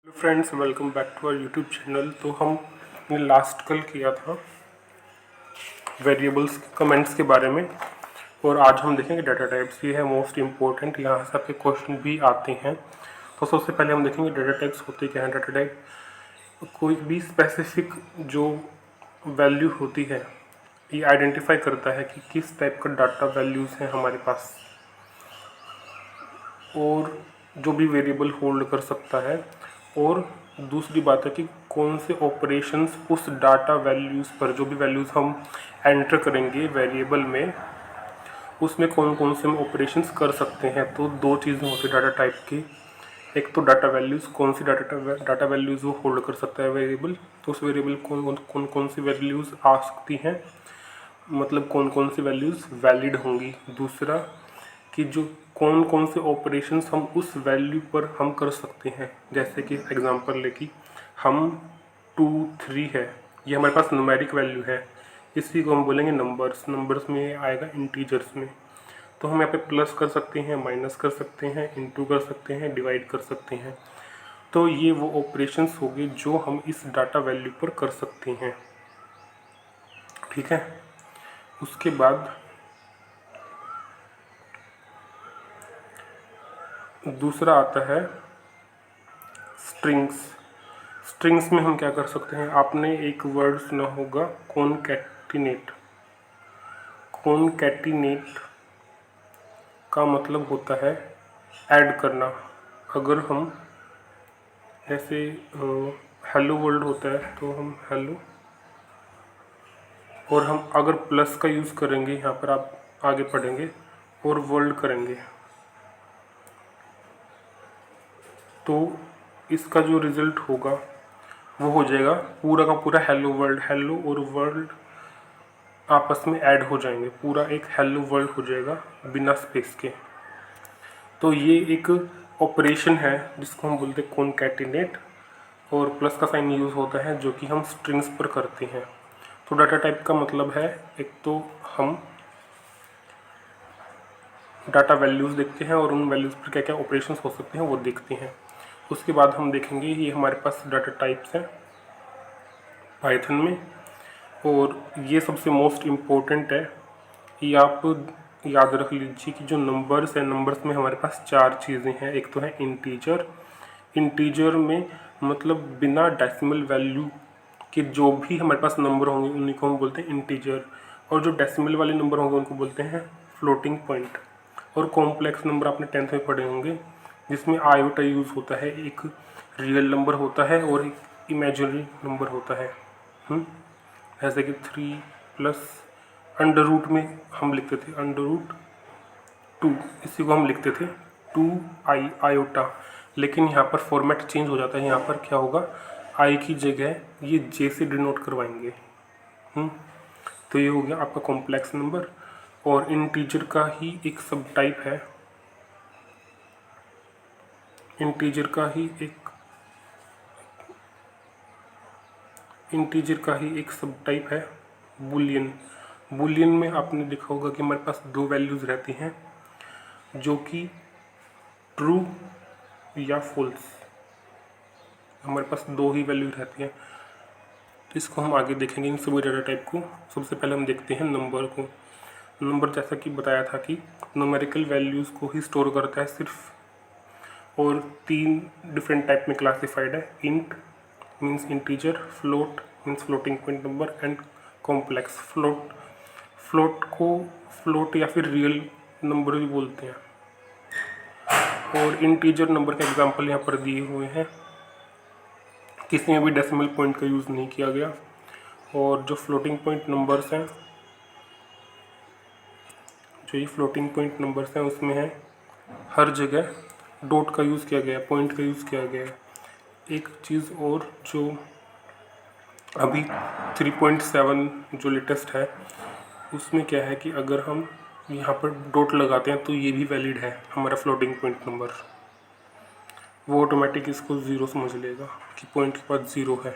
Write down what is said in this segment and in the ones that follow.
Friends, welcome back to our YouTube channel. तो हमने last कल किया था वेरिएबल्स कमेंट्स के बारे में और आज हम देखेंगे डाटा टाइप्स। ये है मोस्ट इम्पोर्टेंट, यहाँ से आपके क्वेश्चन भी आते हैं। तो सबसे पहले हम देखेंगे डाटा टाइप्स होते क्या हैं। डाटा टाइप कोई भी स्पेसिफिक जो वैल्यू होती है, ये आइडेंटिफाई करता है कि किस टाइप का डाटा वैल्यूज़ हैं हमारे पास, और जो भी वेरिएबल होल्ड कर सकता है। और दूसरी बात है कि कौन से ऑपरेशंस उस डाटा वैल्यूज़ पर, जो भी वैल्यूज़ हम एंटर करेंगे वेरिएबल में, उसमें कौन कौन से हम ऑपरेशंस कर सकते हैं। तो दो चीज़ें होती है डाटा टाइप की। एक तो डाटा वैल्यूज़, कौन सी डाटा वैल्यूज़ वो होल्ड कर सकता है वेरिएबल, तो उस वेरिएबल कौन सी वैल्यूज़ आ सकती हैं, मतलब कौन कौन सी वैल्यूज़ वैलिड होंगी। दूसरा कि जो कौन कौन से ऑपरेशंस हम उस वैल्यू पर हम कर सकते हैं। जैसे कि एग्जांपल लेके हम 2 3 है, ये हमारे पास न्यूमेरिक वैल्यू है, इसी को हम बोलेंगे नंबर्स में आएगा इंटीजर्स में। तो हम यहाँ पे प्लस कर सकते हैं, माइनस कर सकते हैं, इनटू कर सकते हैं, डिवाइड कर सकते हैं। तो ये वो ऑपरेशंस हो गए जो हम इस डाटा वैल्यू पर कर सकते हैं। ठीक है। उसके बाद दूसरा आता है स्ट्रिंग्स। स्ट्रिंग्स में हम क्या कर सकते हैं, आपने एक वर्ड सुना होगा कॉनकैटिनेट। कॉनकैटिनेट का मतलब होता है ऐड करना। अगर हम जैसे हेलो वर्ल्ड होता है तो हम हेलो, और हम अगर प्लस का यूज़ करेंगे, यहाँ पर आप आगे पढ़ेंगे, और वर्ल्ड करेंगे, तो इसका जो रिज़ल्ट होगा वो हो जाएगा पूरा का पूरा हेलो वर्ल्ड। हेलो और वर्ल्ड आपस में ऐड हो जाएंगे, पूरा एक हेलो वर्ल्ड हो जाएगा बिना स्पेस के। तो ये एक ऑपरेशन है जिसको हम बोलते हैं कॉनकैटिनेट, और प्लस का साइन यूज़ होता है जो कि हम स्ट्रिंग्स पर करते हैं। तो डाटा टाइप का मतलब है, एक तो हम डाटा वैल्यूज़ देखते हैं और उन वैल्यूज़ पर क्या क्या ऑपरेशंस हो सकते हैं वो देखते हैं। उसके बाद हम देखेंगे ये हमारे पास डाटा टाइप्स हैं पाइथन में, और ये सबसे मोस्ट इम्पोर्टेंट है। ये आप याद रख लीजिए कि जो नंबर्स हैं, नंबर्स में हमारे पास 4 चीज़ें हैं। एक तो है इंटीजर। इंटीजर में मतलब बिना डेसिमल वैल्यू के जो भी हमारे पास नंबर होंगे उन्हीं को हम बोलते हैं इंटीजर, और जो डेसिमल वाले नंबर होंगे उनको बोलते हैं फ्लोटिंग पॉइंट। और कॉम्प्लेक्स नंबर आपने 10th में पढ़े होंगे, जिसमें आयोटा यूज़ होता है। एक रियल नंबर होता है और एक इमेजिनरी नंबर होता है। जैसे कि 3 प्लस अंडर रूट में हम लिखते थे अंडर रूट 2, इसी को हम लिखते थे 2i आयोटा। लेकिन यहाँ पर फॉर्मेट चेंज हो जाता है, यहाँ पर क्या होगा, आई की जगह ये जे से डिनोट करवाएंगे। तो ये हो गया आपका कॉम्प्लेक्स नंबर। और इंटीजर का ही एक सब टाइप है, इंटीजर का ही एक सब टाइप है बुलियन। बुलियन में आपने देखा होगा कि हमारे पास 2 वैल्यूज़ रहती हैं जो कि ट्रू या फॉल्स, हमारे पास 2 ही वैल्यू रहती हैं। तो इसको हम आगे देखेंगे इन सभी डाटा टाइप को। सबसे पहले हम देखते हैं नंबर को। नंबर जैसा कि बताया था कि न्यूमेरिकल वैल्यूज़ को ही स्टोर करता है सिर्फ, और 3 डिफरेंट टाइप में क्लासिफाइड है। Int means integer, float means floating point number, and complex. Float को फ्लोट या फिर रियल नंबर भी बोलते हैं। और इंटीजर नंबर के एग्जांपल यहाँ पर दिए हुए हैं, किसी में भी डेसिमल पॉइंट का यूज़ नहीं किया गया। और जो फ्लोटिंग पॉइंट नंबर्स हैं, जो ये फ्लोटिंग पॉइंट नंबर्स हैं उसमें है हर जगह डॉट का यूज़ किया गया है, पॉइंट का यूज़ किया गया है। एक चीज़ और जो अभी 3.7 जो लेटेस्ट है, उसमें क्या है कि अगर हम यहाँ पर डॉट लगाते हैं तो ये भी वैलिड है हमारा फ्लोटिंग पॉइंट नंबर। वो ऑटोमेटिक इसको ज़ीरो समझ लेगा कि पॉइंट के बाद ज़ीरो है।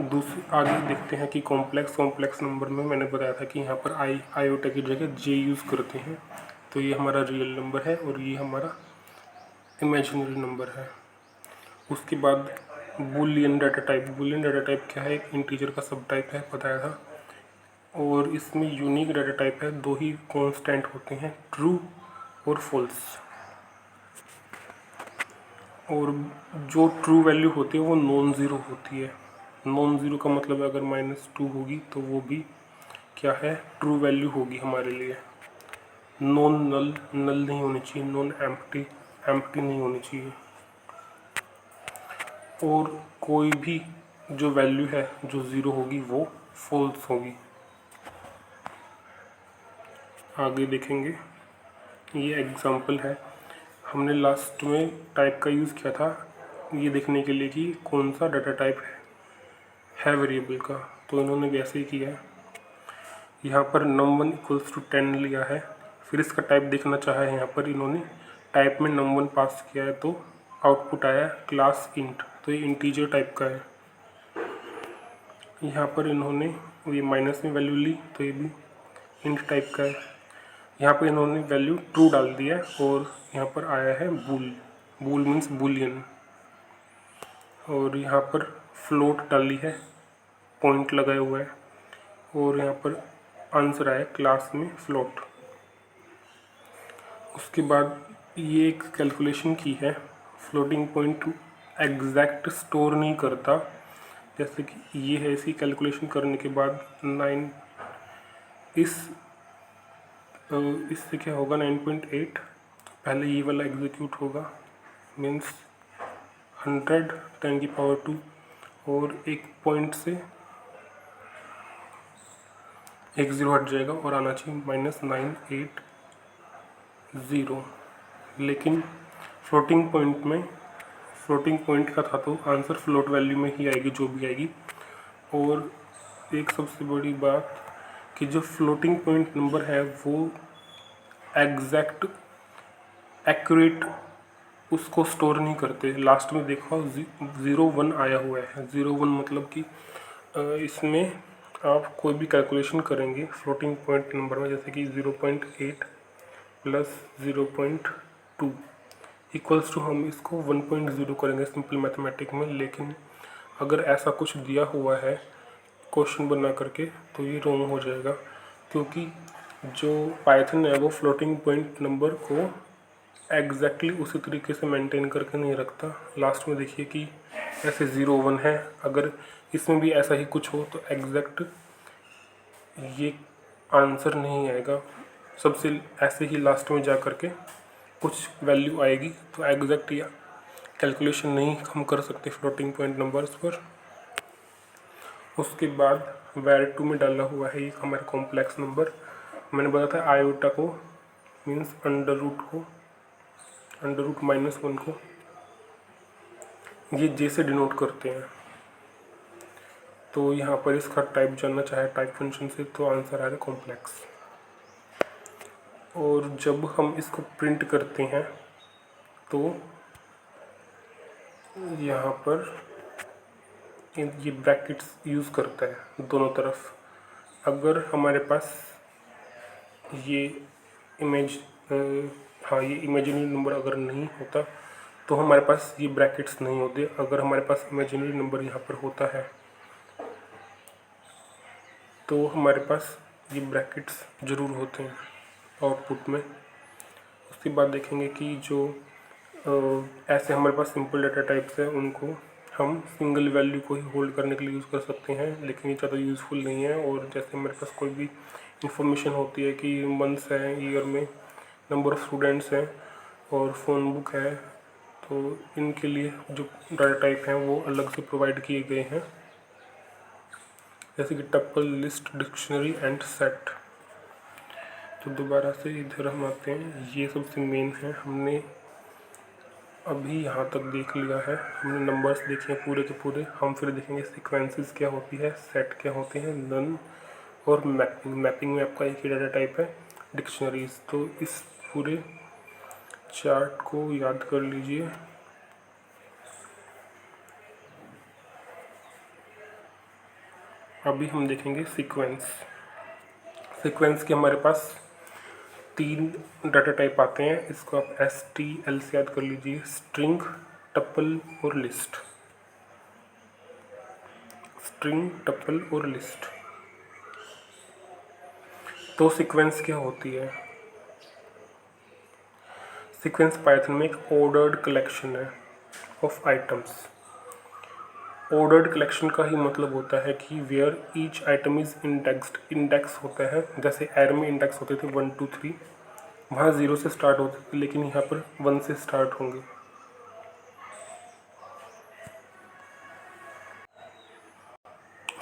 दूसरी आगे देखते हैं कि कॉम्प्लेक्स नंबर में मैंने बताया था कि यहाँ पर आयोटा की जगह जे यूज़ करते हैं। तो ये हमारा रियल नंबर है और ये हमारा इमेजिनरी नंबर है। उसके बाद Boolean data type. Boolean data type क्या है? एक इंटीजर का सब टाइप है, बताया था। और इसमें यूनिक डाटा टाइप है, दो ही कांस्टेंट होते हैं, ट्रू और फॉल्स। और जो ट्रू वैल्यू होती है वो नॉन ज़ीरो होती है। नॉन ज़ीरो का मतलब अगर -2 होगी तो वो भी क्या है? ट्रू वैल्यू होगी हमारे लिए। नॉन नल, नल नहीं होनी चाहिए, नॉन एम्प्टी, एम्प्टी नहीं होनी चाहिए। और कोई भी जो वैल्यू है जो ज़ीरो होगी वो फॉल्स होगी। आगे देखेंगे, ये एग्जांपल है। हमने लास्ट में टाइप का यूज़ किया था ये देखने के लिए कि कौन सा डाटा टाइप है वेरिएबल का, तो इन्होंने वैसे ही किया है। यहाँ पर num1 = 10 लिया है। फिर इसका टाइप देखना चाहा है, यहाँ पर इन्होंने टाइप में num1 पास किया है तो आउटपुट आया क्लास इंट, तो ये इंटीजर टाइप का है। यहाँ पर इन्होंने ये माइनस में वैल्यू ली तो ये भी इंट टाइप का है। यहाँ पर इन्होंने वैल्यू ट्रू डाल दिया है और यहाँ पर आया है बूल। बूल मीन्स बूलियन। और यहाँ पर फ्लोट डाली है, पॉइंट लगाया हुआ है। और यहाँ पर आंसर आया क्लास में फ्लोट। उसके बाद ये एक कैलकुलेशन की है। फ्लोटिंग पॉइंट एग्जैक्ट स्टोर नहीं करता, जैसे कि ये है। इसी कैलकुलेशन करने के बाद 9 इससे क्या होगा? 9.8 पहले ये वाला एग्जीक्यूट होगा, मीन्स 100 10⁻²। और एक पॉइंट से एक ज़ीरो हट जाएगा और आना चाहिए -980। लेकिन फ्लोटिंग पॉइंट का था तो आंसर फ्लोट वैल्यू में ही आएगी, जो भी आएगी। और एक सबसे बड़ी बात कि जो फ्लोटिंग पॉइंट नंबर है वो एग्जैक्ट एक्यूरेट उसको स्टोर नहीं करते। लास्ट में देखो 0 1 आया हुआ है। 0 1 मतलब कि इसमें आप कोई भी कैलकुलेशन करेंगे फ्लोटिंग पॉइंट नंबर में, जैसे कि 0.8 + 0.2 इक्वल्स टू, हम इसको 1.0 करेंगे सिंपल मैथमेटिक में। लेकिन अगर ऐसा कुछ दिया हुआ है क्वेश्चन बना करके तो ये रॉन्ग हो जाएगा, क्योंकि जो पाइथन है वो फ्लोटिंग पॉइंट नंबर को एग्जैक्टली उसी तरीके से मेंटेन करके नहीं रखता। लास्ट में देखिए कि ऐसे 0 1 है, अगर इसमें भी ऐसा ही कुछ हो तो एग्जैक्ट ये आंसर नहीं आएगा। सबसे ऐसे ही लास्ट में जा कर के कुछ वैल्यू आएगी, तो एग्जैक्ट या कैलकुलेशन नहीं हम कर सकते फ्लोटिंग पॉइंट नंबर्स पर। उसके बाद var2 में डाला हुआ है ये हमारा कॉम्प्लेक्स नंबर। मैंने बताया था आयोटा को मीन्स अंडर रूट -1 को ये जे से डिनोट करते हैं। तो यहाँ पर इसका टाइप जानना चाहे टाइप फंक्शन से तो आंसर आएगा कॉम्प्लेक्स। और जब हम इसको प्रिंट करते हैं तो यहाँ पर ये ब्रैकेट्स यूज़ करता है दोनों तरफ। अगर हमारे पास ये ये इमेजिनरी नंबर अगर नहीं होता तो हमारे पास ये ब्रैकेट्स नहीं होते। अगर हमारे पास इमेजिनरी नंबर यहाँ पर होता है तो हमारे पास ये ब्रैकेट्स ज़रूर होते हैं आउटपुट में। उसके बाद देखेंगे कि जो ऐसे हमारे पास सिंपल डाटा टाइप्स हैं उनको हम सिंगल वैल्यू को ही होल्ड करने के लिए यूज़ कर सकते हैं, लेकिन ये ज़्यादा यूज़फुल नहीं है। और जैसे हमारे पास कोई भी इंफॉर्मेशन होती है कि मंथ्स हैं, ईयर में नंबर ऑफ़ स्टूडेंट्स हैं और फ़ोन बुक है, तो इनके लिए जो डाटा टाइप हैं वो अलग से प्रोवाइड किए गए हैं, जैसे कि टप्पल, लिस्ट, डिक्शनरी एंड सेट। तो दोबारा से इधर हम आते हैं, ये सबसे मेन है। हमने अभी यहाँ तक देख लिया है, हमने नंबर्स देखे हैं पूरे के पूरे। हम फिर देखेंगे सीक्वेंसेस क्या होती है, सेट क्या होते हैं, नन और मैपिंग। मैपिंग में आपका एक ही डाटा टाइप है डिक्शनरीज। तो इस पूरे चार्ट को याद कर लीजिए। अभी हम देखेंगे सीक्वेंस। सीक्वेंस के हमारे पास 3 डाटा टाइप आते हैं, इसको आप STL से याद कर लीजिए, स्ट्रिंग, टपल और लिस्ट। स्ट्रिंग, टपल और लिस्ट। तो सीक्वेंस क्या होती है? सीक्वेंस पाइथन में एक ऑर्डर्ड कलेक्शन है ऑफ आइटम्स। ऑर्डर्ड कलेक्शन का ही मतलब होता है कि where each item is indexed. Index होता है, जैसे एरे में इंडेक्स होते थे 1 2 3, वहाँ 0 से स्टार्ट होते थे, लेकिन यहाँ पर 1 से स्टार्ट होंगे।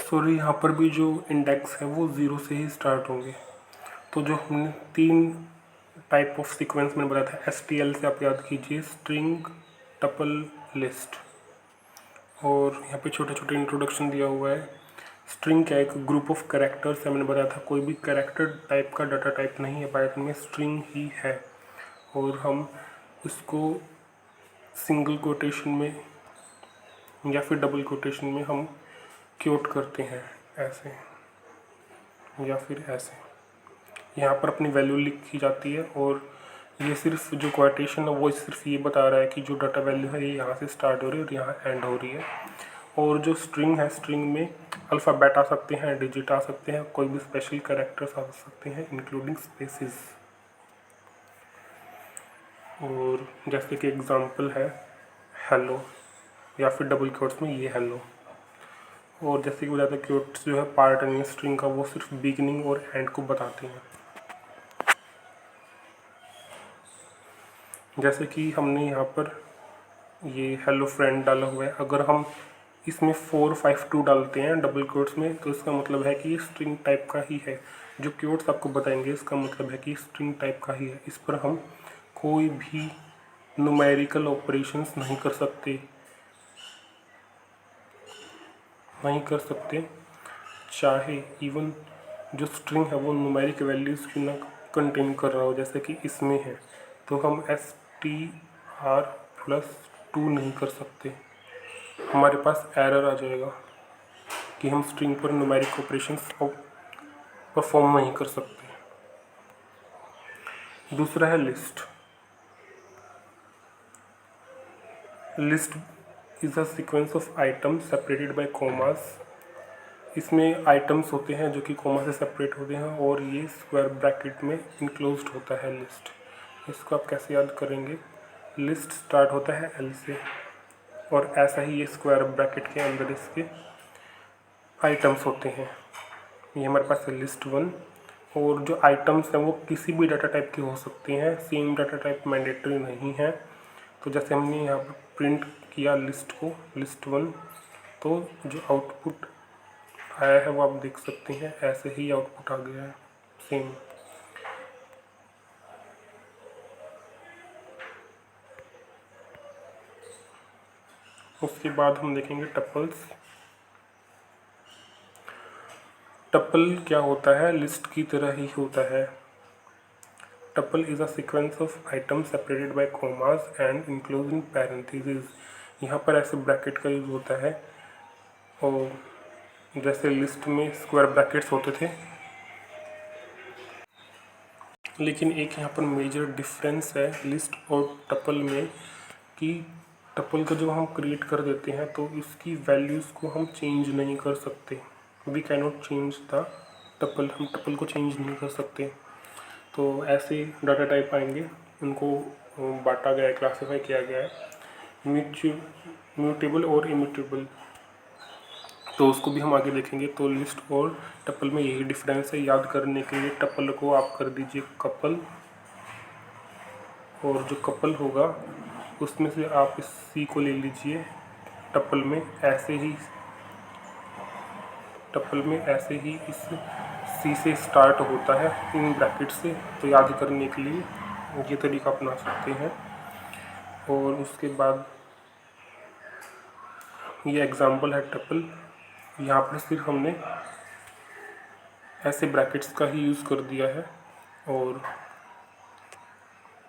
सॉरी, यहाँ पर भी जो इंडेक्स है वो 0 से ही स्टार्ट होंगे। तो जो हमने 3 टाइप ऑफ सीक्वेंस मैंने बताया था STL से, आप याद कीजिए, स्ट्रिंग, टपल, लिस्ट। और यहाँ पे छोटे छोटे इंट्रोडक्शन दिया हुआ है। स्ट्रिंग क्या है? एक ग्रुप ऑफ कैरेक्टर्स है, मैंने बताया था कोई भी कैरेक्टर टाइप का डाटा टाइप नहीं है पाइथन में, स्ट्रिंग ही है। और हम इसको सिंगल कोटेशन में या फिर डबल कोटेशन में हम क्योट करते हैं, ऐसे या फिर ऐसे। यहाँ पर अपनी वैल्यू लिखी जाती है, और ये सिर्फ जो क्वाटेशन है वो सिर्फ ये बता रहा है कि जो डाटा वैल्यू है ये यहाँ से स्टार्ट हो रही है और यहाँ एंड हो रही है। और जो स्ट्रिंग है, स्ट्रिंग में अल्फ़ाबेट आ सकते हैं, डिजिट आ सकते हैं, कोई भी स्पेशल कैरेक्टर्स आ सकते हैं, इंक्लूडिंग स्पेसिस। और जैसे कि एग्जांपल है हेलो, या फिर डबल क्योट्स में ये हेलो। और जैसे कि बताते हैं क्योट्स जो है पार्ट नहीं है स्ट्रिंग का, वो सिर्फ बिगिनिंग और एंड को बताते हैं। जैसे कि हमने यहाँ पर ये हेलो फ्रेंड डाला हुआ है, अगर हम इसमें 4 5 2 डालते हैं डबल कोट्स में, तो इसका मतलब है कि ये स्ट्रिंग टाइप का ही है। जो क्योट्स आपको बताएंगे इसका मतलब है कि स्ट्रिंग टाइप का ही है। इस पर हम कोई भी न्यूमेरिकल ऑपरेशंस नहीं कर सकते, चाहे इवन जो स्ट्रिंग है वो न्यूमेरिक वैल्यूज़ की ना कंटेन कर रहा हो, जैसे कि इसमें है, तो हम str+2 नहीं कर सकते। हमारे पास एरर आ जाएगा कि हम स्ट्रिंग पर न्यूमेरिक ऑपरेशंस परफॉर्म नहीं कर सकते। दूसरा है list. List is a sequence of items separated by commas. इसमें आइटम्स होते हैं जो कि कॉमा से सेपरेट होते हैं, और ये स्क्वायर ब्रैकेट में इनक्लोज्ड होता है लिस्ट। इसको आप कैसे याद करेंगे? लिस्ट स्टार्ट होता है L से, और ऐसा ही ये स्क्वायर ब्रैकेट के अंदर इसके आइटम्स होते हैं। ये हमारे पास है लिस्ट 1। और जो आइटम्स हैं वो किसी भी डाटा टाइप के हो सकते हैं, सेम डाटा टाइप मैंडेटरी नहीं है। तो जैसे हमने यहाँ पर प्रिंट किया लिस्ट को, लिस्ट 1, तो जो आउटपुट आया है वो आप देख सकते हैं, ऐसे ही आउटपुट आ गया है सेम। उसके बाद हम देखेंगे टपल्स। टपल क्या होता है? लिस्ट की तरह ही होता है। Tuple is a sequence of items separated by commas and enclosed in parenthesis. यहाँ पर ऐसे ब्रैकेट का यूज़ होता है, और जैसे लिस्ट में स्क्वायर ब्रैकेट्स होते थे, लेकिन एक यहाँ पर मेजर डिफरेंस है लिस्ट और टपल में, कि टपल का जो हम क्रिएट कर देते हैं तो इसकी वैल्यूज़ को हम चेंज नहीं कर सकते। We can not change the tuple, हम टपल को चेंज नहीं कर सकते। तो ऐसे डाटा टाइप आएंगे, उनको बांटा गया है, क्लासीफाई किया गया है, म्यूटेबल और इम्यूटेबल। तो उसको भी हम आगे देखेंगे। तो लिस्ट और टपल में यही डिफरेंस है। याद करने के लिए टपल को आप कर दीजिए कपल, और जो कपल होगा उसमें से आप इस सी को ले लीजिए टपल में, ऐसे ही इस सी से स्टार्ट होता है इन ब्रैकेट से। तो याद करने के लिए ये तरीका अपना सकते हैं। और उसके बाद ये एग्जांपल है टपल। यहाँ पर सिर्फ हमने ऐसे ब्रैकेट्स का ही यूज़ कर दिया है, और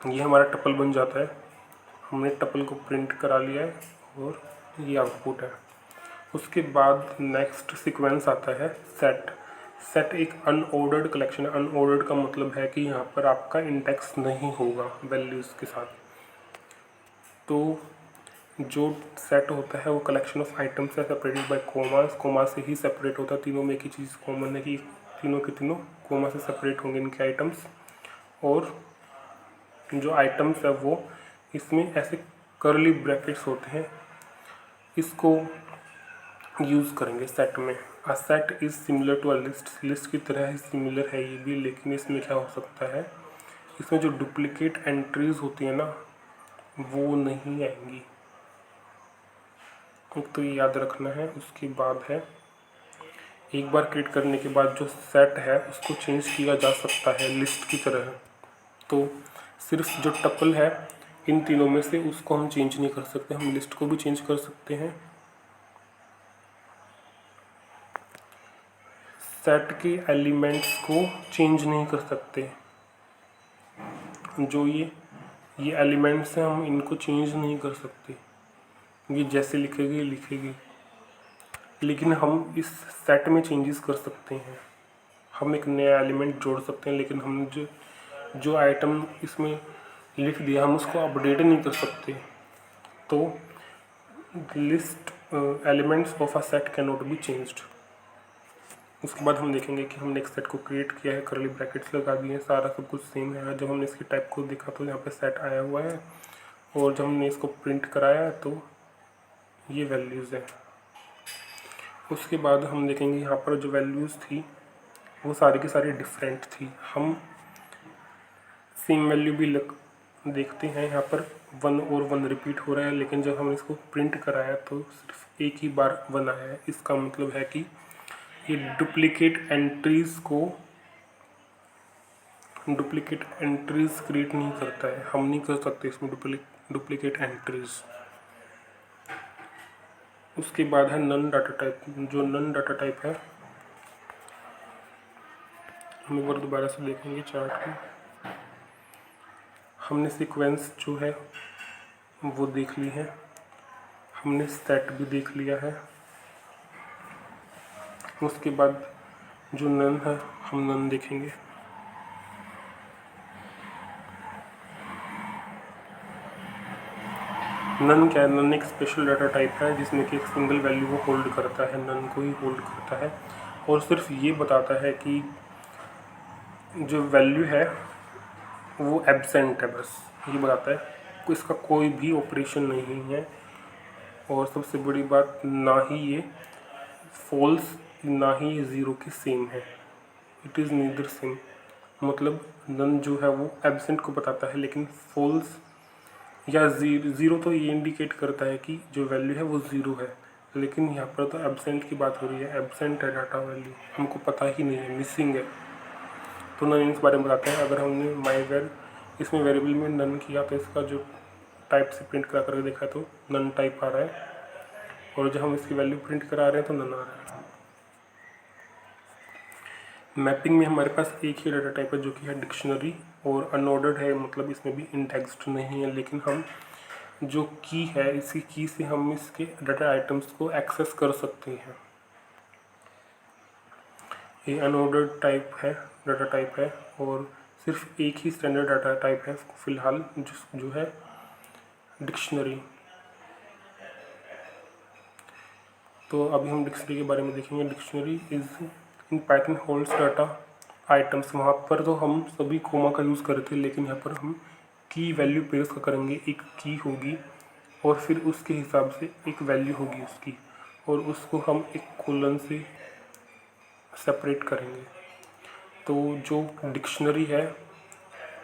ये हमारा टपल बन जाता है। हमने टपल को प्रिंट करा लिया है, और ये आउटपुट है। उसके बाद नेक्स्ट सीक्वेंस आता है सेट। सेट एक अनऑर्डर्ड कलेक्शन है। अनऑर्डर्ड का मतलब है कि यहाँ पर आपका इंडेक्स नहीं होगा वैल्यूज़ के साथ। तो जो सेट होता है वो कलेक्शन ऑफ आइटम्स है सेपरेटेड बाय कोमास। कोमा से ही सेपरेट होता है। तीनों में एक ही चीज़ कॉमन है कि तीनों के तीनों कोमा से सेपरेट होंगे इनके आइटम्स। और जो आइटम्स है वो इसमें ऐसे कर्ली ब्रैकेट्स होते हैं, इसको यूज़ करेंगे सेट में। A set is similar to a list. List की तरह ही सिमिलर है ये भी, लेकिन इसमें क्या हो सकता है, इसमें जो डुप्लीकेट एंट्रीज होती है ना वो नहीं आएंगी। तो ये याद रखना है। उसके बाद है, एक बार क्रिएट करने के बाद जो सेट है उसको चेंज किया जा सकता है लिस्ट की तरह। तो सिर्फ जो टपल है इन तीनों में से उसको हम चेंज नहीं कर सकते। हम लिस्ट को भी चेंज कर सकते हैं, सेट के एलिमेंट्स को चेंज नहीं कर सकते। जो ये एलिमेंट्स हैं हम इनको चेंज नहीं कर सकते, ये जैसे लिखेगी लिखेगी। लेकिन हम इस सेट में चेंजेस कर सकते हैं। हम एक नया एलिमेंट जोड़ सकते हैं, लेकिन हम जो आइटम इसमें लिख दिया हम उसको अपडेट नहीं कर सकते। तो list elements of a set can not be changed. उसके बाद हम देखेंगे कि हमने एक सेट को क्रिएट किया है, करली ब्रैकेट्स लगा दिए हैं, सारा सब कुछ सेम है। जब हमने इसकी टाइप को देखा तो यहाँ पे सेट आया हुआ है, और जब हमने इसको प्रिंट कराया तो ये वैल्यूज़ है। उसके बाद हम देखेंगे यहाँ पर जो वैल्यूज़ थी वो सारी की सारी डिफरेंट थी। हम सेम वैल्यू भी देखते हैं, यहाँ पर 1 और 1 रिपीट हो रहा है, लेकिन जब हम इसको प्रिंट कराया तो सिर्फ एक ही बार 1 आया है। इसका मतलब है कि ये डुप्लीकेट एंट्रीज़ क्रिएट नहीं करता है। हम नहीं कर सकते इसमें डुप्लीकेट एंट्रीज़। उसके बाद है नन डाटा टाइप। जो नन डाटा टाइप है हम एक बार दोबारा से देखेंगे चार्ट में। हमने सीक्वेंस जो है वो देख ली है, हमने सेट भी देख लिया है। उसके बाद जो नन है हम नन देखेंगे। नन क्या है? नन एक स्पेशल डाटा टाइप है जिसमें कि एक सिंगल वैल्यू को होल्ड करता है, नन को ही होल्ड करता है, और सिर्फ ये बताता है कि जो वैल्यू है वो एब्सेंट है, बस ये बताता है। इसका कोई भी ऑपरेशन नहीं है। और सबसे बड़ी बात, ना ही ये फॉल्स ना ही ये ज़ीरो के सेम है। It is neither same. मतलब नन जो है वो एब्सेंट को बताता है, लेकिन फॉल्स या ज़ीरो तो ये इंडिकेट करता है कि जो वैल्यू है वो ज़ीरो है। लेकिन यहाँ पर तो एब्सेंट की बात हो रही है, एब्सेंट है डाटा वैल्यू, हमको पता ही नहीं है, मिसिंग है। तो नन इस बारे में बताते हैं। अगर हमने माईवेर इसमें वेरिएबल में नन किया तो इसका जो टाइप से प्रिंट करा करके देखा तो नन टाइप आ रहा है, और जब हम इसकी वैल्यू प्रिंट करा रहे हैं तो नन आ रहा है। मैपिंग में हमारे पास एक ही डाटा टाइप है जो कि है डिक्शनरी, और अनऑर्डर्ड है, मतलब इसमें भी इंडेक्स्ड नहीं है। लेकिन हम जो की है इसी की से हम इसके डाटा आइटम्स को एक्सेस कर सकते हैं। ये अनऑर्डर्ड टाइप है, डाटा टाइप है, और सिर्फ एक ही स्टैंडर्ड डाटा टाइप है फिलहाल जो है डिक्शनरी। तो अभी हम डिक्शनरी के बारे में देखेंगे। Dictionary is in Python holds data items. वहाँ पर तो हम सभी कोमा का यूज़ कर रहे थे, लेकिन यहाँ पर हम की वैल्यू पेश का करेंगे। एक की होगी और फिर उसके हिसाब से एक वैल्यू होगी उसकी, और उसको हम एक कोलन से सेपरेट करेंगे। तो जो डिक्शनरी है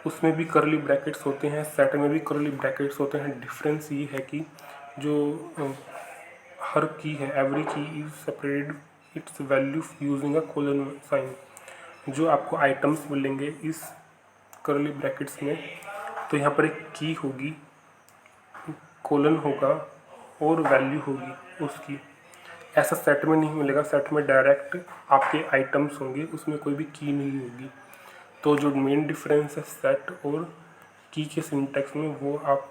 उसमें भी करली ब्रैकेट्स होते हैं, सेट में भी करली ब्रैकेट्स होते हैं। डिफरेंस ये है कि जो हर की है, every key is separated its value using a colon sign. जो आपको आइटम्स मिलेंगे इस करली ब्रैकेट्स में, तो यहाँ पर एक की होगी, कोलन होगा और वैल्यू होगी उसकी। ऐसा सेट में नहीं मिलेगा। सेट में डायरेक्ट आपके आइटम्स होंगे, उसमें कोई भी की नहीं होगी। तो जो मेन डिफरेंस है सेट और की के सिंटैक्स में, वो आप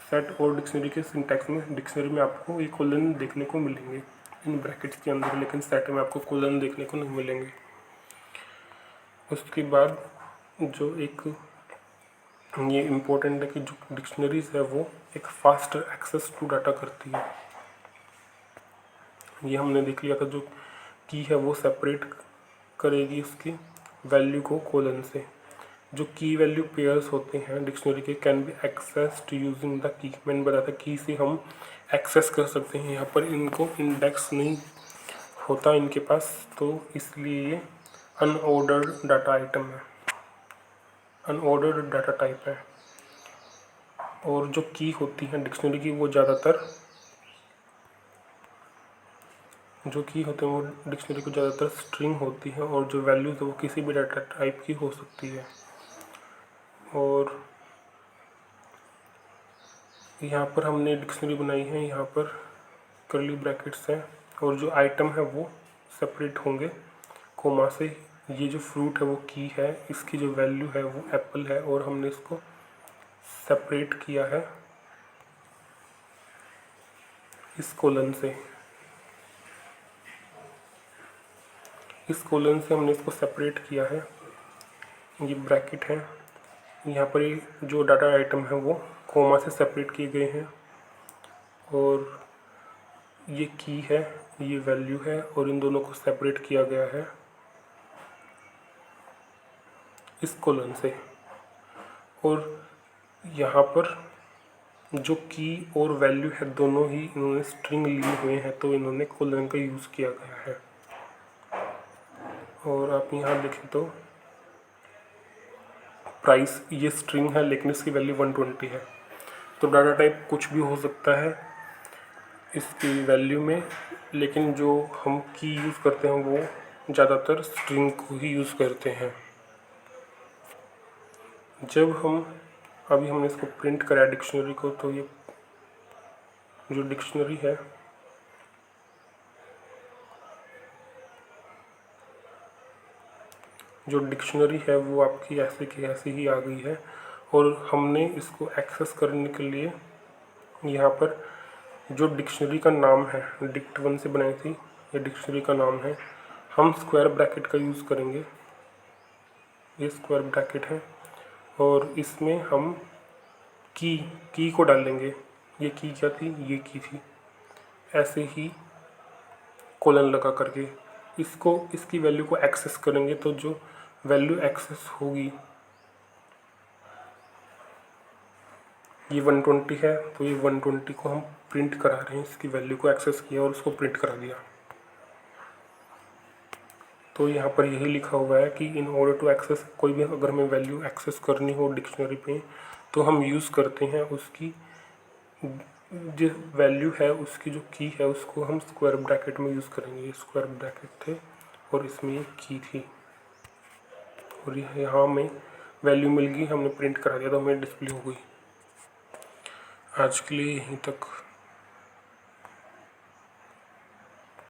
सेट और डिक्शनरी के सिंटैक्स में, डिक्शनरी में आपको एक कोलन देखने को मिलेंगे। इन ब्रैकेट्स के अंदर, लेकिन सेट में आपको कोलन देखने को नहीं मिलेंगे। उसके बाद जो एक ये इम्पोर्टेंट है कि जो डिक्शनरीज है वो एक फास्ट एक्सेस टू डाटा करती है। ये हमने देख लिया था, जो की है वो सेपरेट करेगी उसकी वैल्यू को कोलन से। जो की वैल्यू पेयर्स होते हैं डिक्शनरी के can be accessed using the key. मैंने बताया था की से हम एक्सेस कर सकते हैं। यहाँ पर इनको इंडेक्स नहीं होता इनके पास, तो इसलिए ये अनऑर्डर्ड डाटा आइटम है, अनऑर्डर्ड डाटा टाइप है। और जो की होती है डिक्शनरी की वो ज़्यादातर जो की होते हैं वो डिक्शनरी को ज़्यादातर स्ट्रिंग होती है, और जो वैल्यूज़ है वो किसी भी डाटा टाइप की हो सकती है। और यहाँ पर हमने डिक्शनरी बनाई है, यहाँ पर कर्ली ब्रैकेट्स हैं, और जो आइटम है वो सेपरेट होंगे कोमा से। ये जो फ्रूट है वो की है, इसकी जो वैल्यू है वो एप्पल है, और हमने इसको सेपरेट किया है इस कोलन से। इस कोलन से हमने इसको सेपरेट किया है। ये ब्रैकेट है, यहाँ पर ये जो डाटा आइटम है वो कोमा से सेपरेट किए गए हैं, और ये की है, ये वैल्यू है, और इन दोनों को सेपरेट किया गया है इस कोलन से। और यहाँ पर जो की और वैल्यू है दोनों ही इन्होंने स्ट्रिंग लिए हुए हैं, तो इन्होंने कोलन का यूज़ किया गया है। और आप यहाँ देखें तो प्राइस ये स्ट्रिंग है, लेकिन इसकी वैल्यू 120 है। तो डाटा टाइप कुछ भी हो सकता है इसकी वैल्यू में, लेकिन जो हम की यूज़ करते हैं वो ज़्यादातर स्ट्रिंग को ही यूज़ करते हैं। जब हम अभी हमने इसको प्रिंट करा डिक्शनरी को, तो ये जो डिक्शनरी है वो आपकी ऐसे की ऐसी ही आ गई है। और हमने इसको एक्सेस करने के लिए यहाँ पर जो डिक्शनरी का नाम है, डिक्ट1 से बनाई थी, ये डिक्शनरी का नाम है, हम स्क्वायर ब्रैकेट का यूज़ करेंगे। ये स्क्वायर ब्रैकेट है, और इसमें हम की को डालेंगे। ये की क्या थी, ये की थी, ऐसे ही कोलन लगा करके इसकी वैल्यू को एक्सेस करेंगे। तो जो वैल्यू एक्सेस होगी ये 120 है, तो ये 120 को हम प्रिंट करा रहे हैं। इसकी वैल्यू को एक्सेस किया और उसको प्रिंट करा दिया। तो यहाँ पर यही लिखा हुआ है कि इन ऑर्डर टू एक्सेस, कोई भी अगर हमें वैल्यू एक्सेस करनी हो डिक्शनरी पे, तो हम यूज़ करते हैं उसकी जो वैल्यू है, उसकी जो की है उसको हम स्क्वायर ब्रैकेट में यूज़ करेंगे। ये स्क्वायर ब्रैकेट थे और इसमें ये की थी, और यहाँ हमें वैल्यू मिल गई, हमने प्रिंट करा दिया तो हमें डिस्प्ले हो गई। आज के लिए यहीं तक।